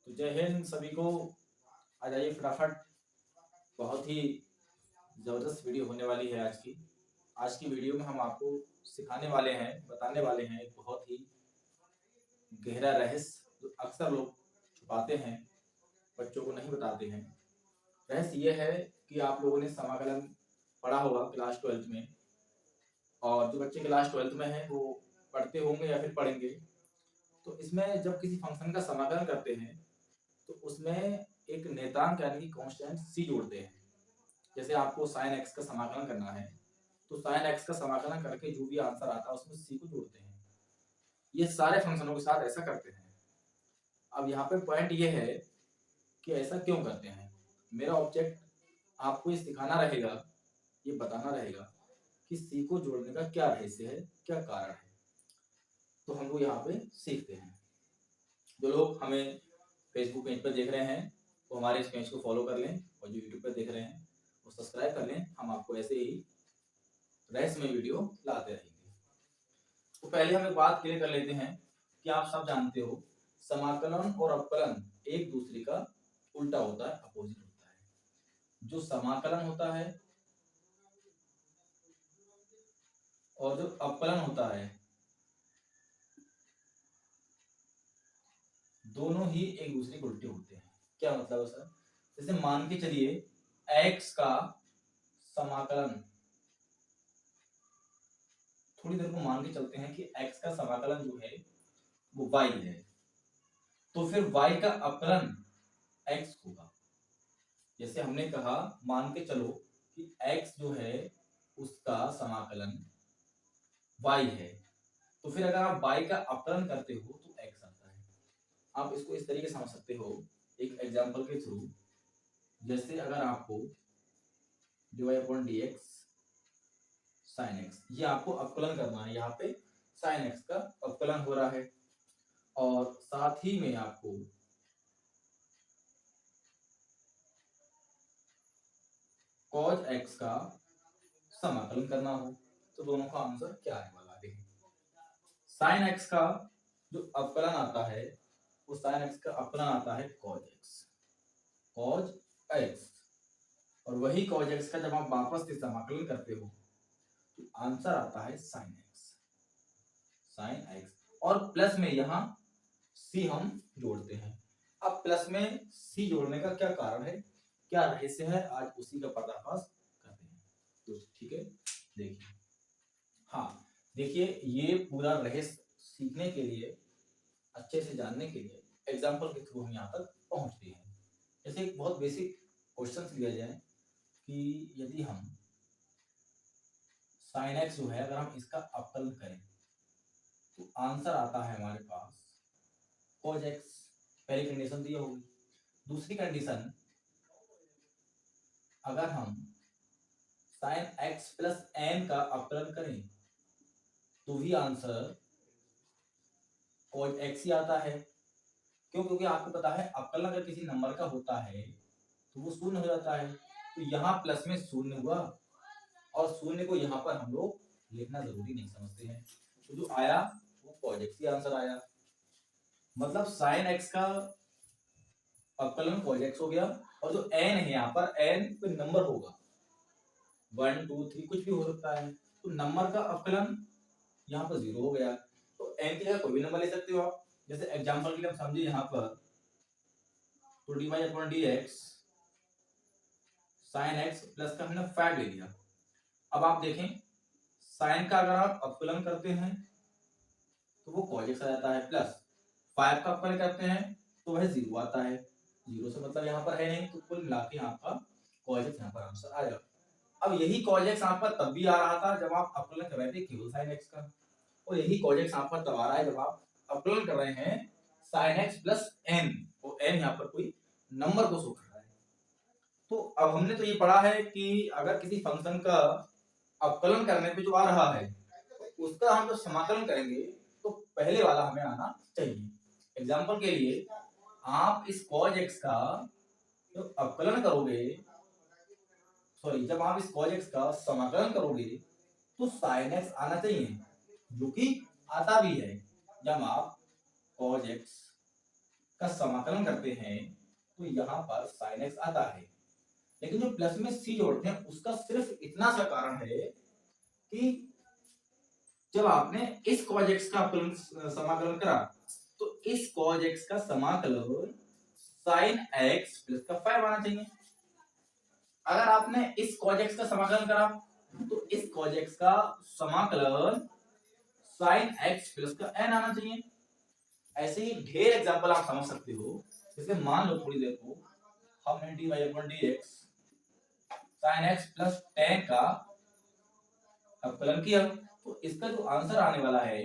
तो जय हिंद सभी को। आज आइए फटाफट, बहुत ही ज़बरदस्त वीडियो होने वाली है आज की वीडियो में हम आपको सिखाने वाले हैं, बताने वाले हैं एक बहुत ही गहरा रहस्य जो अक्सर लोग छुपाते हैं, बच्चों को नहीं बताते हैं। रहस्य ये है कि आप लोगों ने समाकलन पढ़ा होगा क्लास 12th में, और जो बच्चे क्लास 12th में हैं वो पढ़ते होंगे या फिर पढ़ेंगे। तो इसमें जब किसी फंक्शन का समाकलन करते हैं तो उसमें एक नेतांक यानी कि कांस्टेंट सी जोड़ते हैं। जैसे आपको साइन एक्स का समाकलन करना है तो साइन एक्स का समाकलन करके जो भी आंसर आता है उसमें सी को जोड़ते हैं। ये सारे फंक्शनों के साथ ऐसा करते हैं। अब यहाँ पे पॉइंट ये है कि ऐसा क्यों करते हैं। मेरा ऑब्जेक्ट आपको ये सिखाना रहेगा, ये बताना रहेगा कि सी को जोड़ने का क्या रहस्य है, क्या कारण है। तो हम लोग यहाँ पे सीखते हैं। जो लोग हमें फेसबुक पेज पर देख रहे हैं वो हमारे इस पेज को फॉलो कर लें, और जो यूट्यूब पर देख रहे हैं वो सब्सक्राइब कर लें। हम आपको ऐसे ही रहस्यमय वीडियो लाते रहेंगे। तो पहले हम एक बात क्लियर कर लेते हैं कि आप सब जानते हो समाकलन और अपकलन एक दूसरे का उल्टा होता है, अपोजिट होता है। जो समाकलन होता है और जो अपकलन होता है दोनों ही एक दूसरे के उल्टे होते हैं। क्या मतलब है सर? जैसे मान के चलिए x का समाकलन, थोड़ी देर को मान के चलते हैं कि x का समाकलन जो है वो y है, तो फिर y का अपकलन x होगा। जैसे हमने कहा, मान के चलो कि x जो है उसका समाकलन y है, तो फिर अगर आप y का अपकलन करते हो तो x आता है। आप इसको इस तरीके से समझ सकते हो एक एग्जांपल के थ्रू। जैसे अगर आपको dy/dx sin x, ये आपको अपकलन करना है, यहाँ पे sin x का अपकलन हो रहा है, और साथ ही में आपको cos x का समाकलन करना हो, तो दोनों का आंसर क्या आने वाला है? देखिए, sin x का जो अपकलन आता है वो sin x का अपकलन आता है cos x, और वही cos x का जब आप वापस से समाकलन करते हो तो आंसर आता है sin x, और प्लस में यहाँ c हम जोड़ते हैं। अब प्लस में c जोड़ने का क्या कारण है, क्या रहस्य है, आज उसी का पर्दाफाश करते हैं। तो ठीक है, देखिए, हाँ देखिए, ये पूरा रहस्य सीखने के लिए, अच्छे से जानने के लिए एग्जाम्पल के थ्रू हम यहाँ तक पहुंचते हैं। जैसे एक बहुत बेसिक क्वेश्चन लिया जाए कि यदि हम साइन एक्स जो है अगर हम इसका अपकलन करें तो आंसर आता है हमारे पास cos x। पहली कंडीशन तो ये होगी। दूसरी कंडीशन, अगर हम साइन x प्लस n का अपकलन करें तो भी आंसर cos x ही आता है। क्यों? क्योंकि आपको पता है अपकलन अगर किसी नंबर का होता है तो वो शून्य हो जाता है। तो यहाँ प्लस में शून्य हुआ, और शून्य को यहाँ पर हम लोग लिखना जरूरी नहीं समझते हैं, तो जो आया वो cos x ही आंसर आया। मतलब साइन x का अपकलन cos x हो गया, और जो n है यहाँ पर n कोई नंबर होगा, 1 2 3 कुछ भी हो सकता है, तो नंबर का अपकलन यहाँ पर 0 हो गया। तो n की जगह कोई भी नंबर ले सकते हो आप। जैसे एग्जांपल के लिए हम समझिए यहाँ पर तो dy/dx sin x प्लस का हमने 5 ले लिया। अब आप देखें, साइन का अगर आप अपकलन करते हैं तो वो cos x आ जाता है, प्लस 5 का अपकलन करते हैं तो वह 0 आता है। 0 से मतलब यहाँ पर है नहीं, तो कुल मिला के आपका cos x यहाँ पर आंसर आएगा। अब यही cos x आप पर तब भी आ रहा था जब आप अपकलन कर रहे थे केवल sin x का, और यही cos x आप पर तब आ रहा है जब आप अपकलन कर रहे हैं sin x प्लस n, और n यहाँ पर कोई नंबर को शो कर रहा है। तो अब हमने तो ये पढ़ा है कि अगर किसी फंक्शन का अपकलन करने पे जो आ रहा है उसका हम जब समाकलन करेंगे तो पहले वाला हमें आना चाहिए। एग्जाम्पल के लिए, आप इस cos x का जो अपकलन करोगे, सॉरी, जब आप इस cos x का समाकलन करोगे तो sin x आना चाहिए, जो कि आता भी है। जब आप cos x का समाकलन करते हैं तो यहाँ पर sin x आता है, लेकिन जो प्लस में c जोड़ते हैं उसका सिर्फ इतना सा कारण है कि जब आपने इस cos x का समाकलन करा तो इस cos x का समाकलन sin x प्लस का 5 आना चाहिए। अगर आपने इस cos x का समाकलन करा तो इस cos x का समाकलन sin x प्लस का n आना चाहिए। ऐसे ही ढेर एग्जांपल आप समझ सकते हो। जैसे मान लो थोड़ी देर को हमने dy/dx sin x plus tan का अवकलन किया तो इसका जो आंसर आने वाला है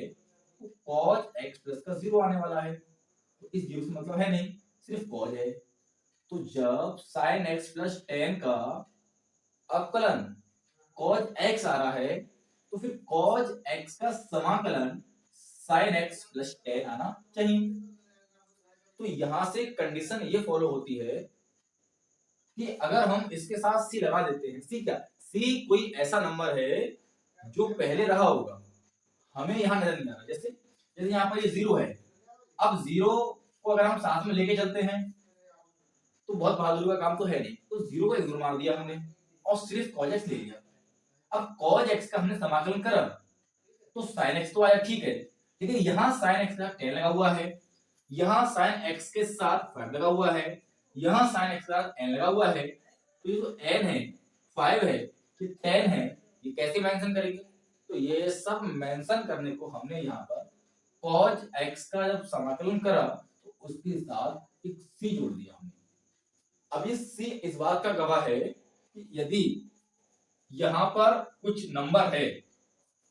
वो cos x प्लस का 0 आने वाला है। तो इस 0 से मतलब है नहीं, सिर्फ cos है। तो जब sin x प्लस tan का अवकलन cos x आ रहा है तो फिर cos x का समाकलन sin x प्लस tan आना चाहिए। तो यहां से कंडीशन ये फॉलो होती है कि अगर हम इसके साथ c लगा देते हैं, c क्या, c कोई ऐसा नंबर है जो पहले रहा होगा, हमें यहां नजर नहीं आ रहा। जैसे यहाँ पर ये 0 है, अब 0 को अगर हम साथ में लेके चलते हैं तो बहुत बहादुरी का काम तो है नहीं, तो 0 को इग्नोर मार दिया हमने और सिर्फ cos x ले लिया। अब cos x का हमने समाकलन करा तो sin x तो आया, ठीक है, लेकिन यहाँ sin x का tan लगा हुआ है, यहाँ sin x के साथ 5 लगा हुआ है, यहाँ sin x के साथ n लगा हुआ है। तो ये जो n है, 5 है, ये 10 है, ये कैसे मेंशन करेंगे? तो ये सब मेंशन करने को हमने यहाँ पर cos x का जब समाकलन करा तो उसके साथ एक c जोड़ दिया हमने। अब ये c इस बात का गवाह है कि यदि यहाँ पर कुछ नंबर है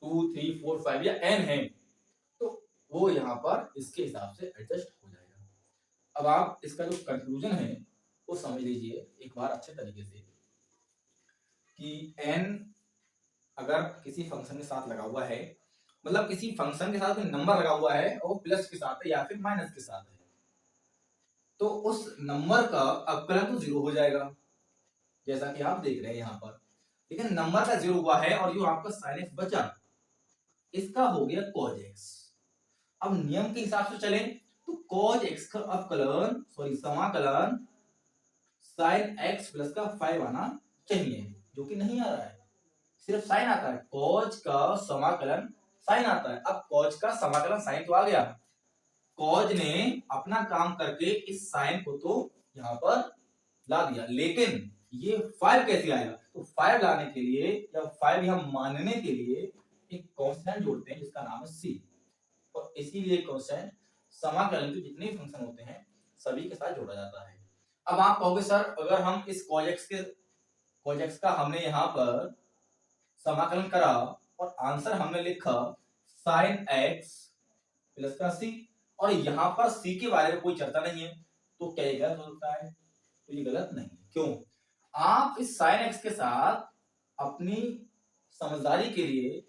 2, 3, 4, 5 या n है तो वो यहाँ पर इसके हिसाब से एडजस्ट हो जाएगा। अब आप इसका जो कंक्लूजन है वो समझ लीजिए एक बार अच्छे तरीके से कि n अगर किसी फंक्शन के साथ लगा हुआ है, मतलब किसी फंक्शन के साथ नंबर लगा हुआ है और प्लस के साथ है या फिर माइनस के साथ है, तो उस नंबर का अवकलन तो 0 हो जाएगा जैसा कि आप देख रहे हैं यहाँ पर। लेकिन नंबर का 0 हुआ है और जो आपका sin x बचा इसका हो गया cos x। अब नियम के हिसाब से चले तो cos x का अवकलन समाकलन sin x प्लस का 5 आना चाहिए, जो कि नहीं आ रहा है, सिर्फ sin आता है। cos का समाकलन sin आता है। अब cos का समाकलन sin तो आ गया, cos ने अपना काम करके इस sin को तो यहाँ पर ला दिया, लेकिन ये 5 कैसे आएगा? तो 5 लाने के लिए या 5 यहाँ मानने के लिए एक कांस्टेंट जोड़ते हैं जिसका नाम है c, और इसीलिए कांस्टेंट समाकलन के जितने फंक्शन होते हैं सभी के साथ जोड़ा जाता है। अब आप कहोगे सर अगर हम इस cos x का हमने यहाँ पर समाकलन करा और आंसर हमने लिखा sin x प्लस का c और यहाँ पर c के बारे में कोई चर्चा नहीं है, तो क्या ये गलत हो सकता है? तो ये गलत नहीं। क्यों? आप इस sin x के साथ अपनी समझदारी के लिए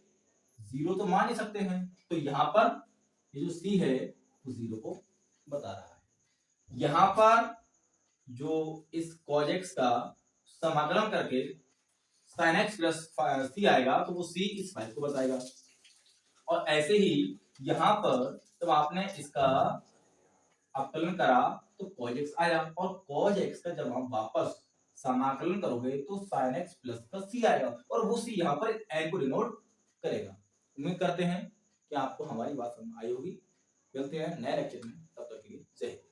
0 तो मान ही सकते हैं, तो यहाँ पर ये जो c है वो 0 को बता रहा है। यहाँ पर जो इस cos x का समाकलन करके sin x प्लस c आएगा तो वो c इस 5 को बताएगा। और ऐसे ही यहाँ पर जब आपने इसका अवकलन करा तो cos x आया और cos x का जब आप वापस समाकलन करोगे तो sin x प्लस का c आएगा और वो c यहाँ पर n को डिनोट करेगा। उम्मीद करते हैं कि आपको हमारी बात समझ आई होगी। मिलते हैं नए लेक्चर में, तब तक के लिए जय हिंद।